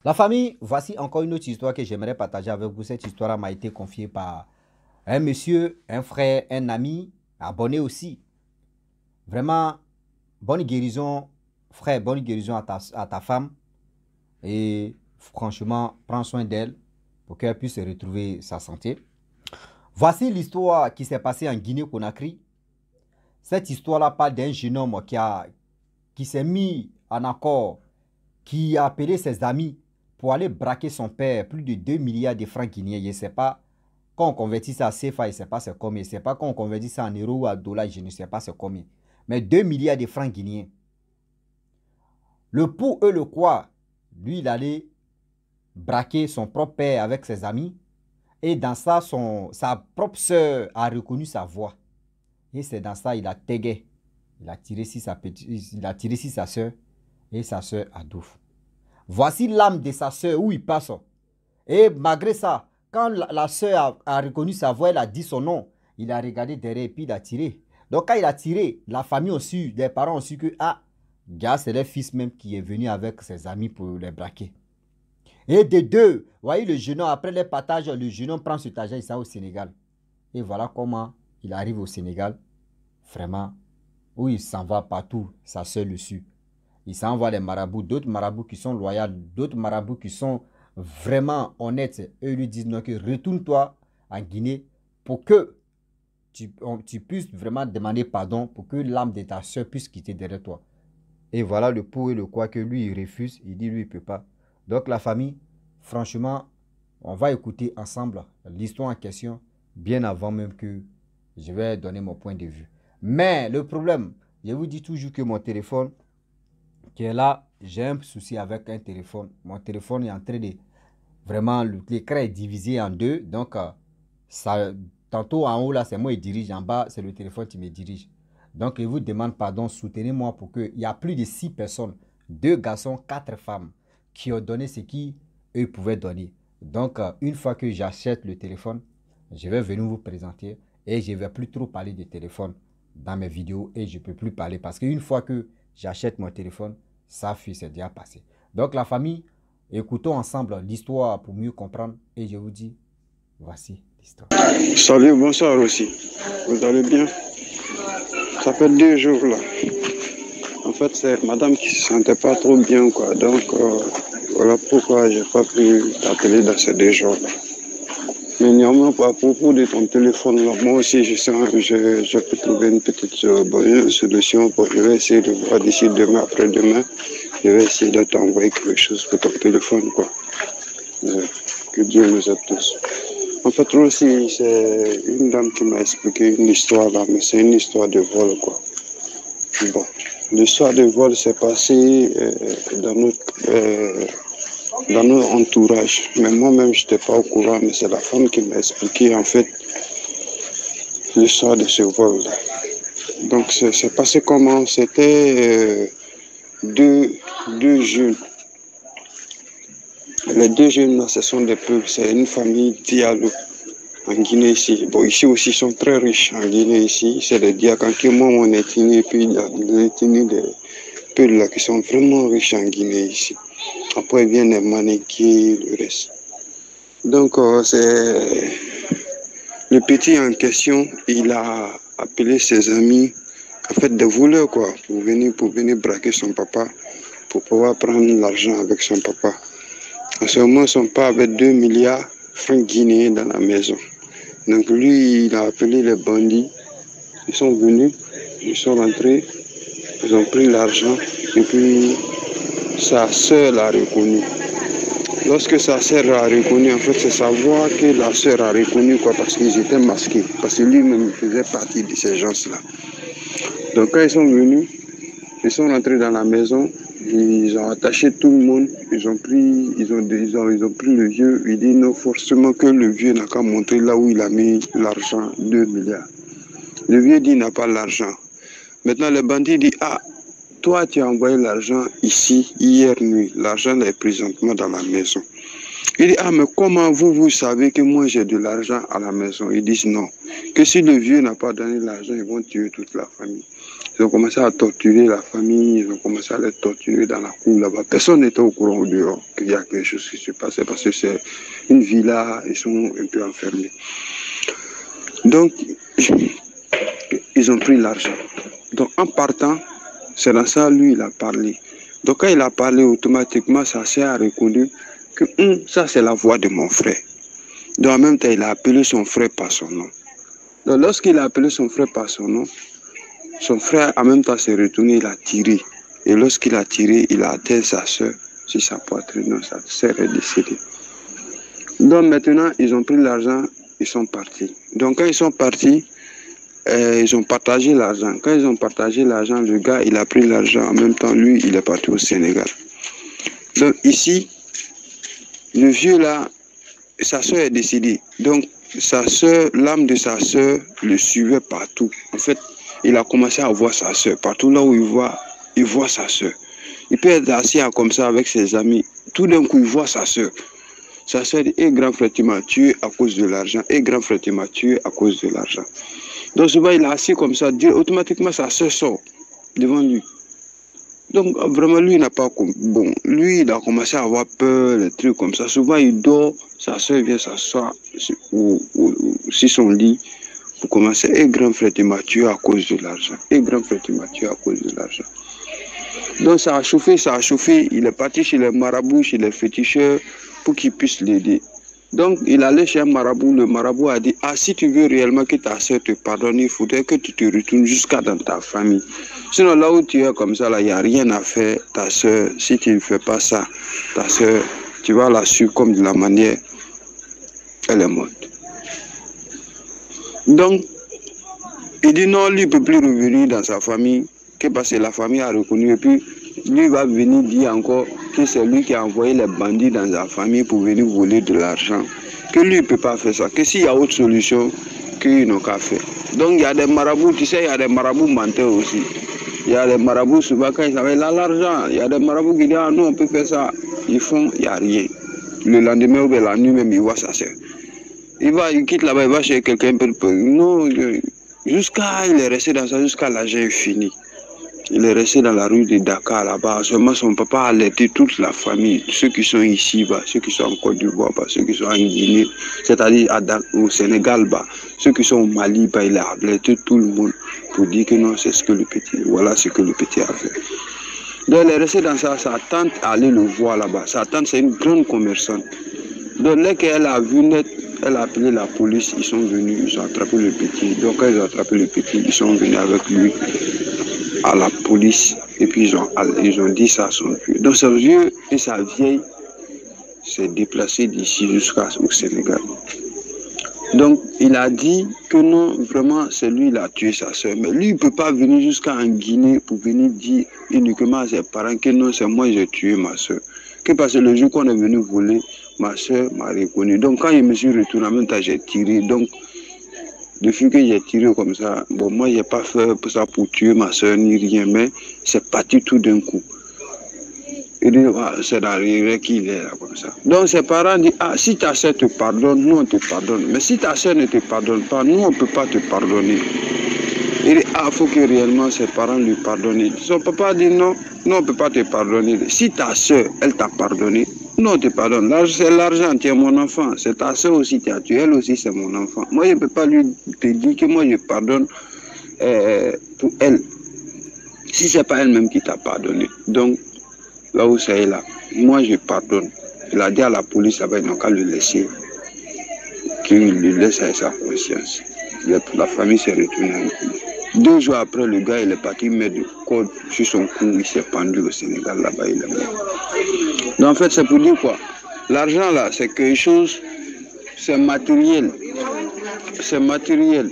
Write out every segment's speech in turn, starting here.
La famille, voici encore une autre histoire que j'aimerais partager avec vous. Cette histoire m'a été confiée par un monsieur, un frère, un ami, abonné aussi. Vraiment, bonne guérison, frère, bonne guérison à ta femme. Et franchement, prends soin d'elle pour qu'elle puisse retrouver sa santé. Voici l'histoire qui s'est passée en Guinée-Conakry. Cette histoire-là parle d'un jeune homme qui s'est mis en accord, qui a appelé ses amis pour aller braquer son père, plus de 2 milliards de francs guinéens. Je ne sais pas, quand on convertit ça à CFA, je ne sais pas c'est combien. Je ne sais pas quand on convertit ça en euros ou à dollars, je ne sais pas c'est combien. Mais 2 milliards de francs guinéens. Le pour eux le quoi, lui, il allait braquer son propre père avec ses amis. Et dans ça, sa propre soeur a reconnu sa voix. Et c'est dans ça, il a tégué. Il a tiré sur sa soeur et sa soeur a doufe. Voici l'âme de sa soeur où il passe. Et malgré ça, quand la soeur a reconnu sa voix, elle a dit son nom, il a regardé derrière et puis il a tiré. Donc quand il a tiré, la famille a su, les parents ont su que, ah, gars, c'est le fils même qui est venu avec ses amis pour les braquer. Et de deux, voyez le jeune homme, après les partages, le jeune homme prend cet argent, il s'en va au Sénégal. Et voilà comment il arrive au Sénégal, vraiment, où il s'en va partout, sa soeur le suit. Il s'envoie les marabouts, d'autres marabouts qui sont loyaux, d'autres marabouts qui sont vraiment honnêtes. Eux lui disent non, que retourne-toi en Guinée pour que tu puisses vraiment demander pardon, pour que l'âme de ta soeur puisse quitter derrière toi. Et voilà le pour et le quoi que lui, il refuse. Il dit, lui, il ne peut pas. Donc la famille, franchement, on va écouter ensemble l'histoire en question, bien avant même que je vais donner mon point de vue. Mais le problème, je vous dis toujours que mon téléphone, qui est là, j'ai un souci avec un téléphone. Mon téléphone est en train de... Vraiment, l'écran est divisé en deux. Donc, ça, tantôt en haut, là, c'est moi qui dirige. En bas, c'est le téléphone qui me dirige. Donc, je vous demande pardon, soutenez-moi pour qu'il y a plus de 6 personnes, 2 garçons, 4 femmes, qui ont donné ce qu'eux pouvaient donner. Donc, une fois que j'achète le téléphone, je vais venir vous présenter et je ne vais plus trop parler de téléphone dans mes vidéos et je ne peux plus parler parce qu'une fois que j'achète mon téléphone, ça fuit, c'est déjà passé. Donc, la famille, écoutons ensemble l'histoire pour mieux comprendre et je vous dis, voici l'histoire. Salut, bonsoir aussi. Vous allez bien? Ça fait 2 jours là. En fait, c'est madame qui se sentait pas trop bien, quoi. Donc, voilà pourquoi j'ai pas pu t'appeler dans ces 2 jours là. Mais néanmoins, à propos de ton téléphone là, moi aussi, je peux trouver une petite solution. Je vais essayer de voir d'ici demain, après-demain. Je vais essayer de t'envoyer quelque chose pour ton téléphone, quoi. Que Dieu nous aide tous. En fait, aussi, c'est une dame qui m'a expliqué une histoire là, mais c'est une histoire de vol, quoi. Bon, l'histoire de vol s'est passée dans notre entourage. Mais moi-même, je n'étais pas au courant, mais c'est la femme qui m'a expliqué, en fait, l'histoire de ce vol-là. Donc, c'est passé comment? C'était deux jeunes. Les 2 jeunes, là, ce sont des peuples, c'est une famille Diallo en Guinée ici. Bon, ici aussi, ils sont très riches en Guinée ici. C'est des Diakanké, moi, mon ethnie, et puis l'ethnie des peuples là qui sont vraiment riches en Guinée ici. Après viennent les Manékis, le reste. Donc, c'est le petit en question, il a appelé ses amis, en fait, des voleurs, quoi, pour venir braquer son papa, pour pouvoir prendre l'argent avec son papa. En ce moment, son papa avait 2 milliards francs guinéens dans la maison. Donc lui, il a appelé les bandits. Ils sont venus, ils sont rentrés, ils ont pris l'argent et puis sa sœur l'a reconnu. Lorsque sa sœur l'a reconnu, en fait, c'est sa voix que la sœur a reconnu, quoi, parce qu'ils étaient masqués. Parce que lui-même faisait partie de ces gens-là. Donc quand ils sont venus, ils sont rentrés dans la maison. Ils ont attaché tout le monde, ils ont pris le vieux. Il dit non, forcément que le vieux n'a qu'à montrer là où il a mis l'argent, 2 milliards. Le vieux dit il n'a pas l'argent. Maintenant le bandit dit, ah, toi tu as envoyé l'argent ici hier nuit, l'argent est présentement dans la maison. Il dit, ah, mais comment vous savez que moi j'ai de l'argent à la maison? Ils disent non, que si le vieux n'a pas donné l'argent, ils vont tuer toute la famille. Ils ont commencé à torturer la famille, ils ont commencé à les torturer dans la cour là-bas. Personne n'était au courant au dehors qu'il y a quelque chose qui se passait parce que c'est une villa, ils sont un peu enfermés. Donc, ils ont pris l'argent. Donc, en partant, c'est dans ça, lui, il a parlé. Donc, quand il a parlé, automatiquement, sa sœur a reconnu que ça, c'est la voix de mon frère. Donc, en même temps, il a appelé son frère par son nom. Donc, lorsqu'il a appelé son frère par son nom, son frère, en même temps, s'est retourné, il a tiré. Et lorsqu'il a tiré, il a atteint sa soeur sur sa poitrine. Donc, sa soeur est décédée. Donc, maintenant, ils ont pris l'argent, ils sont partis. Donc, quand ils sont partis, ils ont partagé l'argent. Quand ils ont partagé l'argent, le gars, il a pris l'argent. En même temps, lui, il est parti au Sénégal. Donc, ici, le vieux, là, sa soeur est décédée. Donc, sa soeur, l'âme de sa soeur le suivait partout. En fait, il a commencé à voir sa soeur. Partout là où il voit sa soeur. Il peut être assis comme ça avec ses amis. Tout d'un coup, il voit sa soeur. Sa soeur dit, grand frère, tu m'as tué à cause de l'argent. Grand frère, tu m'as tué à cause de l'argent. Donc souvent, il est assis comme ça. Automatiquement, sa soeur sort devant lui. Donc, vraiment, lui, il n'a pas... Bon, lui, il a commencé à avoir peur, les trucs comme ça. Souvent, il dort, sa soeur vient s'asseoir sur son lit pour commencer. Grand frère, tu m'as tué à cause de l'argent. Grand frère, tu m'as tué à cause de l'argent. Donc, ça a chauffé, ça a chauffé. Il est parti chez les marabouts, chez les féticheurs, pour qu'ils puissent l'aider. Donc, il allait chez un marabout. Le marabout a dit, si tu veux réellement que ta soeur te pardonne, il faudrait que tu te retournes jusqu'à dans ta famille. Sinon, là où tu es comme ça, il n'y a rien à faire. Ta soeur, si tu ne fais pas ça, ta soeur, tu vas la suivre comme de la manière, elle est morte. Donc, il dit non, lui ne peut plus revenir dans sa famille, que parce que la famille a reconnu. Et puis, lui va venir dire encore que c'est lui qui a envoyé les bandits dans sa famille pour venir voler de l'argent. Que lui ne peut pas faire ça. Que s'il y a autre solution, qu'ils n'ont qu'à faire. Donc il y a des marabouts, tu sais, il y a des marabouts menteurs aussi. Il y a des marabouts souvent quand ils avaient l'argent. Il y a des marabouts qui disent, ah non, on peut faire ça. Ils font, il n'y a rien. Le lendemain ou la nuit même, il voit sa soeur. Il quitte là-bas, il va chez quelqu'un un peu de peu. Non, il est resté dans ça jusqu'à l'âge est fini. Il est resté dans la rue de Dakar là-bas. Seulement son papa a alerté toute la famille, ceux qui sont ici, bah, ceux qui sont en Côte d'Ivoire, bah, ceux qui sont en Guinée, c'est-à-dire au Sénégal, bah, ceux qui sont au Mali, bah, il a alerté tout le monde pour dire que non, c'est ce que le petit, voilà ce que le petit a fait. Donc il est resté dans ça, sa tante allait le voir là-bas. Sa tante, c'est une grande commerçante. Donc dès qu'elle a vu net, elle a appelé la police, ils sont venus, ils ont attrapé le petit. Donc quand ils ont attrapé le petit, ils sont venus avec lui à la police et puis ils ont dit ça à son vieux. Donc son vieux et sa vieille s'est déplacé d'ici jusqu'au Sénégal. Donc il a dit que non, vraiment c'est lui qui a tué sa soeur. Mais lui il ne peut pas venir jusqu'en Guinée pour venir dire uniquement à ses parents que non, c'est moi j'ai tué ma soeur. Que parce que le jour qu'on est venu voler, ma soeur m'a reconnu. Donc quand je me suis retourné en même temps, j'ai tiré. Donc depuis que j'ai tiré comme ça, bon, moi, je n'ai pas fait ça pour tuer ma soeur ni rien, mais c'est parti tout d'un coup. Il dit, c'est l'arrière qu'il est là comme ça. Donc ses parents disent, si ta soeur te pardonne, nous on te pardonne. Mais si ta soeur ne te pardonne pas, nous on ne peut pas te pardonner. Il dit, il faut que réellement ses parents lui pardonnent. Son papa dit, non, on ne peut pas te pardonner. Si ta soeur, elle t'a pardonné, non, on te pardonne. C'est l'argent, tu es mon enfant. C'est ta soeur aussi qui a tué, elle aussi c'est mon enfant. Moi, je ne peux pas lui te dire que moi je pardonne pour elle. Si ce n'est pas elle-même qui t'a pardonné. Donc, là où c'est là, moi je pardonne. Il a dit à la police, ils n'ont qu'à le laisser. Qu'il le laisse avec sa conscience. La famille s'est retournée avec lui. 2 jours après, le gars il est parti mettre du code sur son cou, il s'est pendu au Sénégal, là-bas il est mort. Donc en fait c'est pour dire quoi? L'argent là c'est quelque chose, c'est matériel. C'est matériel.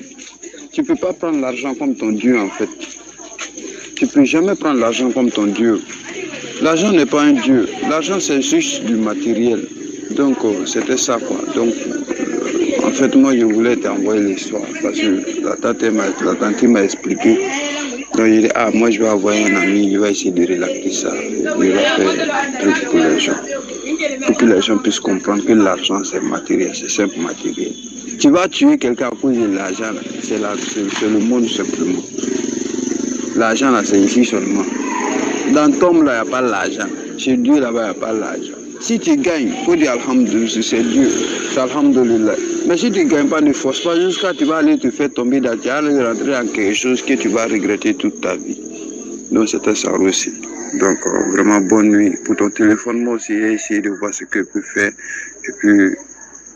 Tu ne peux pas prendre l'argent comme ton Dieu en fait. Tu ne peux jamais prendre l'argent comme ton Dieu. L'argent n'est pas un Dieu. L'argent c'est juste du matériel. Donc c'était ça quoi. Donc en fait, moi, je voulais t'envoyer l'histoire parce que la tante m'a expliqué. Donc, il dit, moi, je vais envoyer un ami, il va essayer de relaxer ça. Il va faire un truc pour les gens. Pour que les gens puissent comprendre que l'argent, c'est matériel, c'est simple matériel. Tu vas tuer quelqu'un à cause de l'argent, c'est le monde simplement. L'argent, là, c'est ici seulement. Dans Tom, là, il n'y a pas l'argent. Chez Dieu, là-bas, il n'y a pas l'argent. Si tu gagnes, il faut dire Alhamdulillah, c'est Dieu. C'est Alhamdulillah. Mais si tu ne gagnes pas, ne force pas jusqu'à tu vas aller te faire tomber dans tu vas aller rentrer dans quelque chose que tu vas regretter toute ta vie. Donc, c'était ça aussi. Donc, vraiment, bonne nuit. Pour ton téléphone, moi aussi, j'ai essayé de voir ce que je peux faire. Et puis,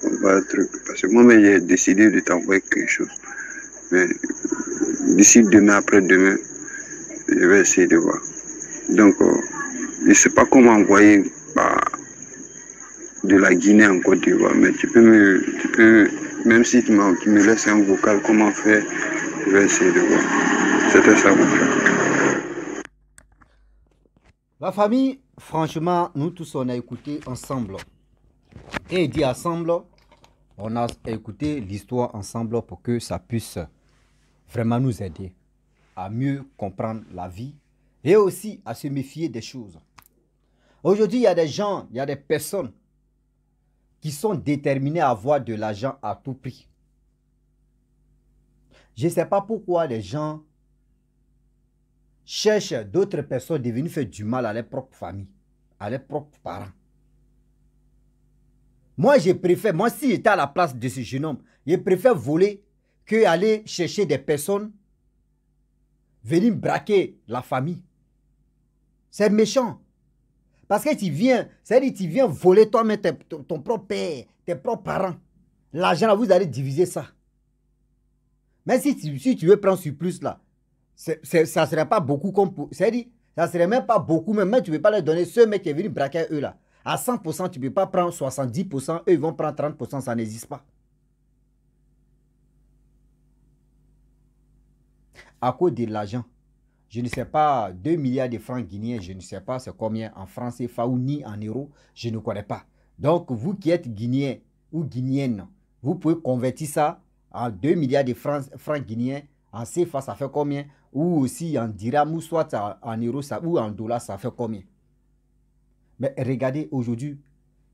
on va truc. Parce que moi-même, j'ai décidé de t'envoyer quelque chose. Mais d'ici demain, après-demain, je vais essayer de voir. Donc, je ne sais pas comment envoyer de la Guinée en Côte d'Ivoire, mais tu peux, même si tu me laisses un vocal, comment faire, je vais essayer de voir. C'était ça mon frère. La famille, franchement, nous tous on a écouté ensemble. Et dit ensemble, on a écouté l'histoire ensemble pour que ça puisse vraiment nous aider à mieux comprendre la vie et aussi à se méfier des choses. Aujourd'hui, il y a des gens, il y a des personnes qui sont déterminés à avoir de l'argent à tout prix. Je ne sais pas pourquoi les gens cherchent d'autres personnes de venir faire du mal à leur propre famille, à leurs propres parents. Moi, je préfère, moi si j'étais à la place de ce jeune homme, je préfère voler que aller chercher des personnes, venir braquer la famille. C'est méchant. Parce que tu viens, c'est-à-dire tu viens voler toi-même ton propre père, tes propres parents. L'argent, vous allez diviser ça. Mais si tu veux prendre sur plus là, ça ne serait pas beaucoup comme pour... C'est-à-dire, ça ne serait même pas beaucoup, mais tu ne peux pas leur donner ce mec qui est venu braquer eux là. À 100%, tu ne peux pas prendre 70%, eux ils vont prendre 30%, ça n'existe pas. À cause de l'argent, je ne sais pas, 2 milliards de francs guinéens, je ne sais pas c'est combien en francs CFA ou ni en euros, je ne connais pas. Donc, vous qui êtes guinéen ou guinéenne, vous pouvez convertir ça en 2 milliards de francs guinéens, en CFA, ça fait combien? Ou aussi en dirham, ou soit en euros, ou en dollars, ça fait combien? Mais regardez, aujourd'hui,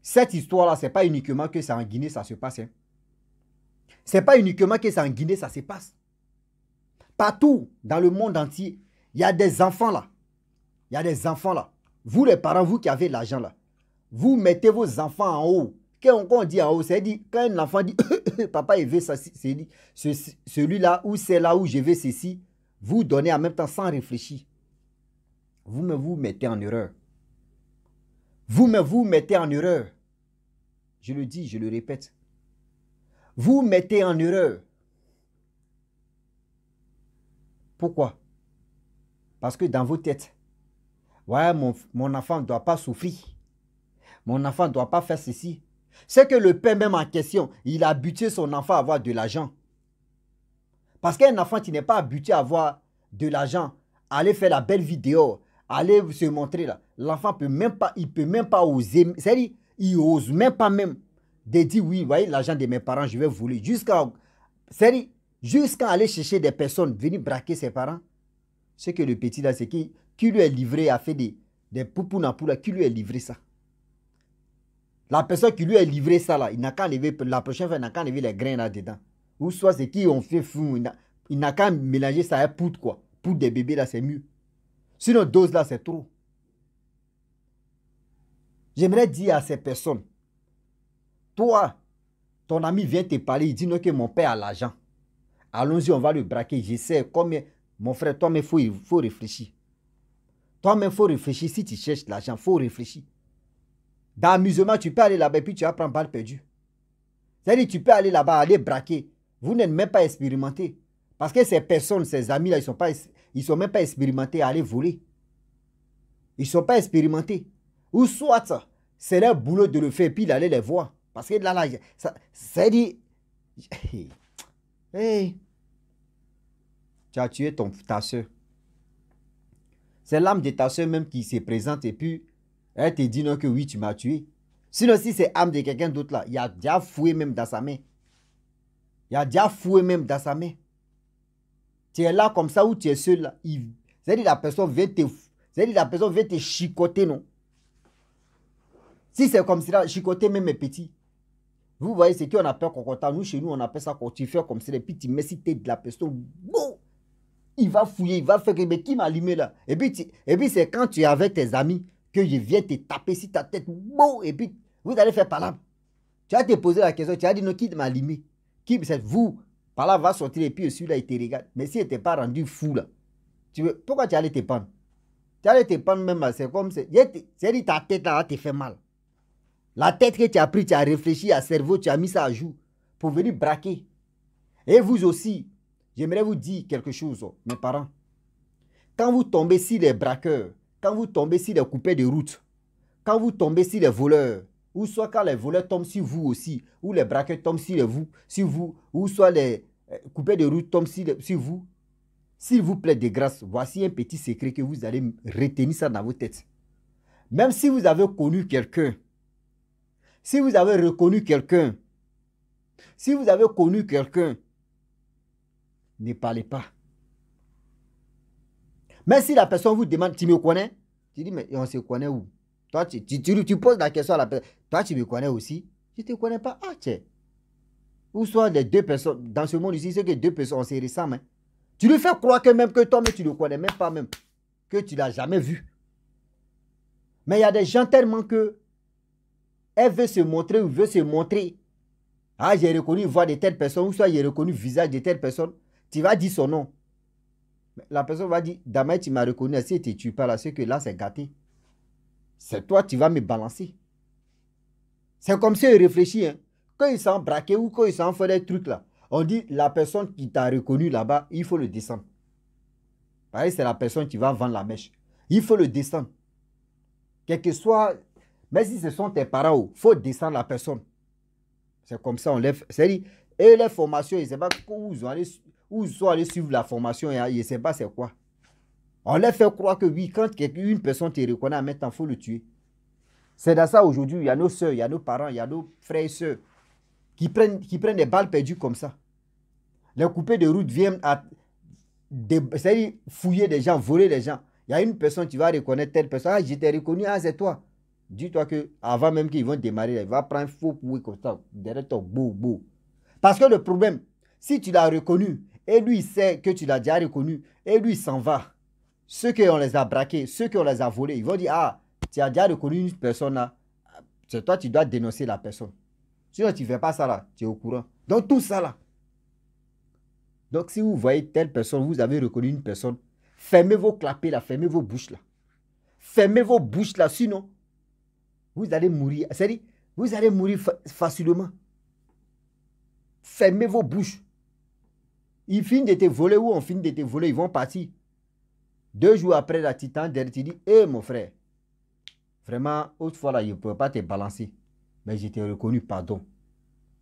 cette histoire-là, ce n'est pas uniquement que c'est en Guinée, ça se passe. Hein. Ce n'est pas uniquement que c'est en Guinée, ça se passe. Partout dans le monde entier, il y a des enfants là. Il y a des enfants là. Vous les parents, vous qui avez l'argent là, vous mettez vos enfants en haut. Quand on dit en haut, c'est dit, quand un enfant dit, papa, il veut ça, c'est dit, celui-là ou c'est là où je veux ceci, vous donnez en même temps sans réfléchir. Vous mettez en erreur. Vous mettez en erreur. Je le dis, je le répète. Vous mettez en erreur. Pourquoi? Parce que dans vos têtes, ouais, mon enfant ne doit pas souffrir. Mon enfant ne doit pas faire ceci. C'est que le père même en question, il a habitué son enfant à avoir de l'argent. Parce qu'un enfant qui n'est pas habitué à avoir de l'argent, aller faire la belle vidéo, aller se montrer là, l'enfant peut même pas, il peut même pas oser, c'est-à-dire, il ose même pas même de dire oui, vous voyez l'argent de mes parents, je vais voler. Jusqu'à aller chercher des personnes, venir braquer ses parents. Ce que le petit là, c'est qui lui est livré, a fait des poupounapoula, qui lui est livré ça. La personne qui lui a livré ça là, il n'a qu'à enlever, la prochaine fois, il n'a qu'à enlever les grains là-dedans. Ou soit c'est qui ont fait fou, il n'a qu'à mélanger ça à poudre quoi. Poudre des bébés là, c'est mieux. Sinon, dose là, c'est trop. J'aimerais dire à ces personnes, toi, ton ami vient te parler, il dit non que mon père a l'argent. Allons-y, on va le braquer. Je sais combien, mon frère, toi-même, il faut réfléchir. Toi-même, il faut réfléchir. Si tu cherches l'argent, il faut réfléchir. Dans l'amusement, tu peux aller là-bas et puis tu vas prendre balle perdue. C'est-à-dire, tu peux aller là-bas, aller braquer. Vous n'êtes même pas expérimenté. Parce que ces personnes, ces amis-là, ils sont même pas expérimentés à aller voler. Ils ne sont pas expérimentés. Ou soit, c'est leur boulot de le faire et puis d'aller les voir. Parce que là, ça dit... Hey, tu as tué ta soeur. C'est l'âme de ta soeur même qui se présente et puis elle te dit non que oui, tu m'as tué. Sinon, si c'est l'âme de quelqu'un d'autre là, il y a déjà foué même dans sa main. Il y a déjà foué même dans sa main. Tu es là comme ça ou tu es seul là. C'est-à-dire la personne vient te chicoter, non? Si c'est comme ça, chicoter même mes petits. Vous voyez, c'est qu'on appelle cocotin. Nous, chez nous, on appelle ça quand tu fais comme ça. Et puis tu mets si t'es de la personne. Bon! Il va fouiller, il va faire que, mais qui m'a allumé là? Et puis c'est quand tu es avec tes amis que je viens te taper sur ta tête. Bon, et puis vous allez faire palabre. Tu vas te poser la question, tu vas dire non, qui m'a allumé? Qui, c'est vous? Palabre va sortir et puis celui-là, il te regarde. Mais s'il n'était pas rendu fou là, pourquoi tu allais te prendre? Tu allais te prendre même, c'est comme, c'est-à-dire ta tête là, te fait mal. La tête que tu as pris, tu as réfléchi à cerveau, tu as mis ça à jour pour venir braquer. Et vous aussi, j'aimerais vous dire quelque chose, mes parents. Quand vous tombez sur les braqueurs, quand vous tombez sur les coupés de route, quand vous tombez sur les voleurs, ou soit quand les voleurs tombent sur vous aussi, ou les braqueurs tombent sur vous, ou soit les coupés de route tombent sur vous, s'il vous plaît, de grâce, voici un petit secret que vous allez retenir ça dans vos têtes. Même si vous avez connu quelqu'un, si vous avez reconnu quelqu'un, si vous avez connu quelqu'un, ne parlez pas. Mais si la personne vous demande, tu me connais? Tu dis, mais on se connaît où? Toi, tu poses la question à la personne. Toi, tu me connais aussi? Je ne te connais pas. Ah, tiens. Ou soit les deux personnes, dans ce monde ici, c'est que deux personnes, on se ressemble. Hein. Tu lui fais croire que même que toi, mais tu ne le connais même pas même. Que tu ne l'as jamais vu. Mais il y a des gens tellement que elle veut se montrer ou veut se montrer. Ah, j'ai reconnu une voix de telle personne, ou soit j'ai reconnu le visage de telle personne. Tu vas dire son nom. La personne va dire, Damae, tu m'as reconnu, si tu ne tues pas là, c'est que là, c'est gâté. C'est toi, tu vas me balancer. C'est comme si il réfléchit. Hein. Quand il s'en braqué ou quand il s'en fait des trucs là, on dit, la personne qui t'a reconnu là-bas, il faut le descendre. Pareil, c'est la personne qui va vendre la mèche. Il faut le descendre. Quel que soit, même si ce sont tes parents, il faut descendre la personne. C'est comme ça, on lève. C'est-à-dire, et les formations, je ne sais pas où ils sont allés suivre la formation, je ne sais pas c'est quoi. On leur fait croire que oui, quand une personne te reconnaît, maintenant, il faut le tuer. C'est dans ça aujourd'hui, il y a nos soeurs, il y a nos parents, il y a nos frères et soeurs qui prennent des balles perdues comme ça. Les coupés de route viennent c'est-à-dire fouiller des gens, voler des gens. Il y a une personne, tu vas reconnaître telle personne. Ah, je t'ai reconnu, ah, c'est toi. Dis-toi qu'avant même qu'ils vont démarrer, il va prendre un faux pouet comme ça, derrière ton beau. Parce que le problème, si tu l'as reconnu, et lui, il sait que tu l'as déjà reconnu, et lui, il s'en va. Ceux qui on les a braqués, ceux qui on les a volés, ils vont dire, ah, tu as déjà reconnu une personne là, c'est toi, tu dois dénoncer la personne. Sinon, tu ne fais pas ça là, tu es au courant. Donc, tout ça là. Donc, si vous voyez telle personne, vous avez reconnu une personne, fermez vos clapets là, fermez vos bouches là. Fermez vos bouches là, sinon, vous allez mourir. C'est-à-dire, vous allez mourir facilement. Fermez vos bouches. Ils finissent de te voler ou on finit de te voler, ils vont partir. 2 jours après, la titan, tu dis, hé mon frère, vraiment, autrefois là, je ne pouvais pas te balancer. Mais je t'ai reconnu, pardon.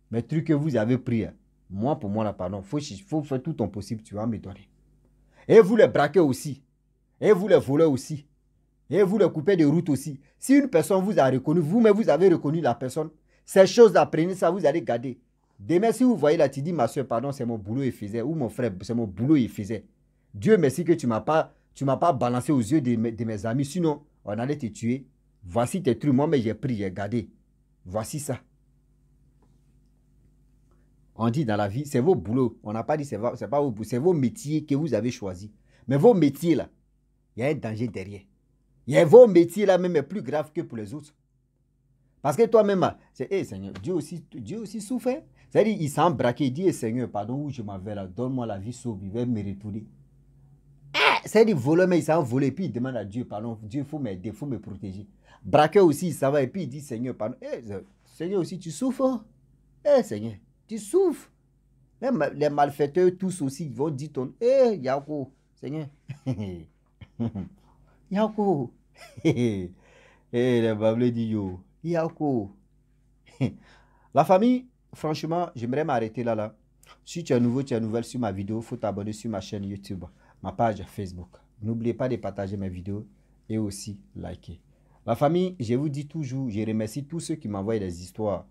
Mais truc que vous avez pris, moi, pour moi, là, pardon, il faut faire tout ton possible, tu vas me donner. Et vous les braquez aussi. Et vous les volez aussi. Et vous les coupez de route aussi. Si une personne vous a reconnu, vous-même vous avez reconnu la personne, ces choses-là, prenez ça, vous allez garder. Demain, si vous voyez là, tu dis, ma soeur, pardon, c'est mon boulot, il faisait. Ou mon frère, c'est mon boulot, il faisait. Dieu merci que tu ne m'as pas balancé aux yeux de mes amis. Sinon, on allait te tuer. Voici tes trucs. Moi, mais j'ai pris, j'ai gardé. Voici ça. On dit dans la vie, c'est vos boulots. On n'a pas dit c'est pas vos boulots. C'est vos métiers que vous avez choisis. Mais vos métiers là, il y a un danger derrière. Il y a vos métiers là même plus graves que pour les autres. Parce que toi-même, c'est, hey, Seigneur, Dieu aussi souffre. C'est-à-dire, il s'en braqué, il dit, hey, Seigneur, pardon, où je m'en vais là, donne-moi la vie sauve, il va me retourner. C'est-à-dire, voleur, mais il s'en volé, puis il demande à Dieu, pardon, Dieu, il faut m'aider, il faut me protéger. Braqué aussi, il s'en va, et puis il dit, Seigneur, pardon, hey, Seigneur aussi, tu souffres. Hey, Seigneur, tu souffres. Les malfaiteurs, tous aussi, ils vont dire ton, hey, Yako, Seigneur. Yako. Hey, les bablés disent, yo, Yako. La famille, franchement, j'aimerais m'arrêter là. Si tu es nouveau, tu es nouvelle sur ma vidéo, il faut t'abonner sur ma chaîne YouTube, ma page Facebook. N'oubliez pas de partager mes vidéos et aussi liker. La famille, je vous dis toujours, je remercie tous ceux qui m'envoient des histoires.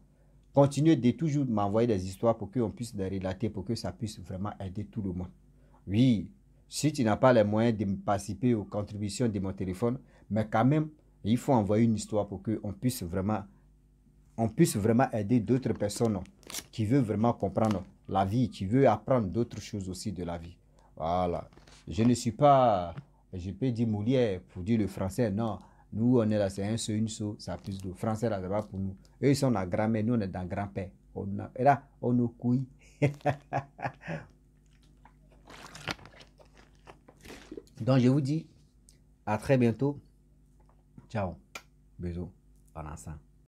Continuez de toujours m'envoyer des histoires pour qu'on puisse les relater, pour que ça puisse vraiment aider tout le monde. Oui, si tu n'as pas les moyens de participer aux contributions de mon téléphone, mais quand même, il faut envoyer une histoire pour qu'on puisse vraiment aider d'autres personnes qui veulent vraiment comprendre la vie, qui veulent apprendre d'autres choses aussi de la vie. Voilà. Je ne suis pas, je peux dire Molière pour dire le français. Non, nous, on est là, c'est un seau, une seau, ça a plus de français là, ça va pour nous. Eux, ils sont dans grand-mère, nous, on est dans grand-père. Et là, on nous couille. Donc, je vous dis à très bientôt. Ciao. Bisous. En ensemble.